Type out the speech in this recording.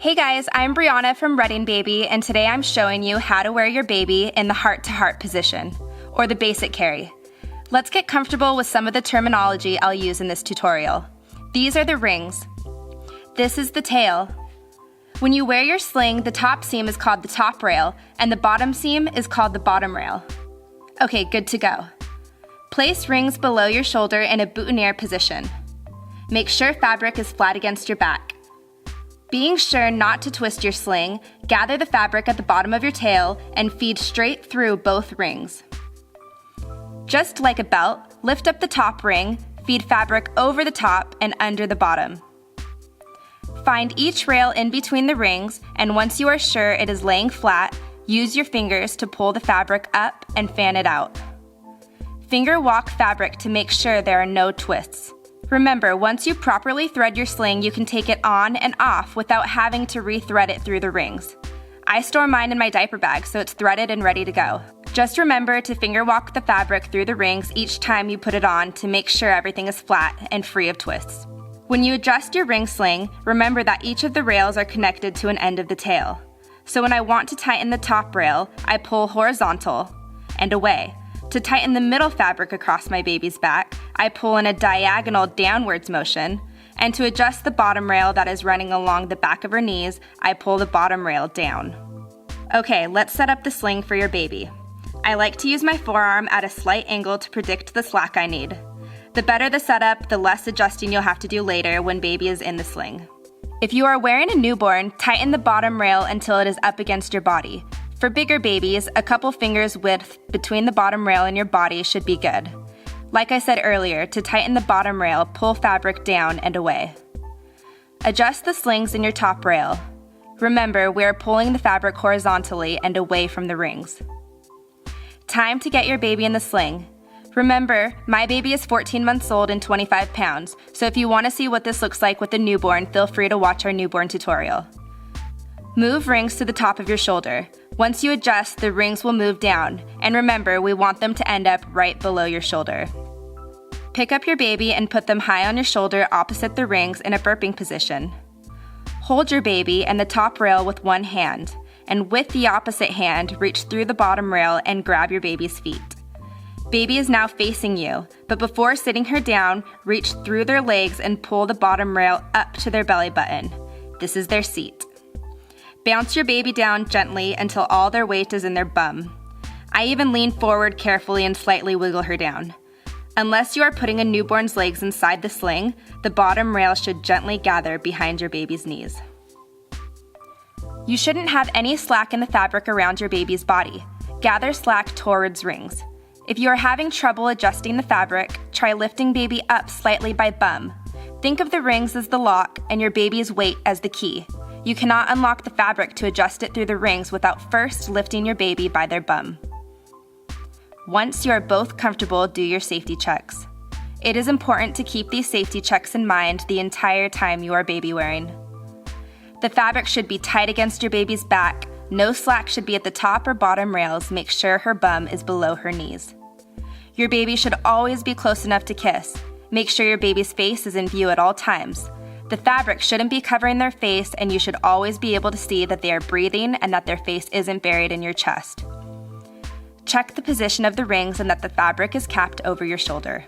Hey guys, I'm Brianna from Reading Baby, and today I'm showing you how to wear your baby in the heart-to-heart position, or the basic carry. Let's get comfortable with some of the terminology I'll use in this tutorial. These are the rings. This is the tail. When you wear your sling, the top seam is called the top rail, and the bottom seam is called the bottom rail. Okay, good to go. Place rings below your shoulder in a boutonniere position. Make sure fabric is flat against your back. Being sure not to twist your sling, gather the fabric at the bottom of your tail and feed straight through both rings. Just like a belt, lift up the top ring, feed fabric over the top and under the bottom. Find each rail in between the rings, and once you are sure it is laying flat, use your fingers to pull the fabric up and fan it out. Finger walk fabric to make sure there are no twists. Remember, once you properly thread your sling, you can take it on and off without having to re-thread it through the rings. I store mine in my diaper bag, so it's threaded and ready to go. Just remember to finger walk the fabric through the rings each time you put it on to make sure everything is flat and free of twists. When you adjust your ring sling, remember that each of the rails are connected to an end of the tail. So when I want to tighten the top rail, I pull horizontal and away. To tighten the middle fabric across my baby's back, I pull in a diagonal downwards motion, and to adjust the bottom rail that is running along the back of her knees, I pull the bottom rail down. Okay, let's set up the sling for your baby. I like to use my forearm at a slight angle to predict the slack I need. The better the setup, the less adjusting you'll have to do later when baby is in the sling. If you are wearing a newborn, tighten the bottom rail until it is up against your body. For bigger babies, a couple fingers width between the bottom rail and your body should be good. Like I said earlier, to tighten the bottom rail, pull fabric down and away. Adjust the slings in your top rail. Remember, we are pulling the fabric horizontally and away from the rings. Time to get your baby in the sling. Remember, my baby is 14 months old and 25 pounds, so if you want to see what this looks like with a newborn, feel free to watch our newborn tutorial. Move rings to the top of your shoulder. Once you adjust, the rings will move down, and remember, we want them to end up right below your shoulder. Pick up your baby and put them high on your shoulder opposite the rings in a burping position. Hold your baby and the top rail with one hand, and with the opposite hand, reach through the bottom rail and grab your baby's feet. Baby is now facing you, but before sitting her down, reach through their legs and pull the bottom rail up to their belly button. This is their seat. Bounce your baby down gently until all their weight is in their bum. I even lean forward carefully and slightly wiggle her down. Unless you are putting a newborn's legs inside the sling, the bottom rail should gently gather behind your baby's knees. You shouldn't have any slack in the fabric around your baby's body. Gather slack towards rings. If you are having trouble adjusting the fabric, try lifting baby up slightly by bum. Think of the rings as the lock and your baby's weight as the key. You cannot unlock the fabric to adjust it through the rings without first lifting your baby by their bum. Once you are both comfortable, do your safety checks. It is important to keep these safety checks in mind the entire time you are baby wearing. The fabric should be tight against your baby's back. No slack should be at the top or bottom rails. Make sure her bum is below her knees. Your baby should always be close enough to kiss. Make sure your baby's face is in view at all times. The fabric shouldn't be covering their face, and you should always be able to see that they are breathing and that their face isn't buried in your chest. Check the position of the rings and that the fabric is capped over your shoulder.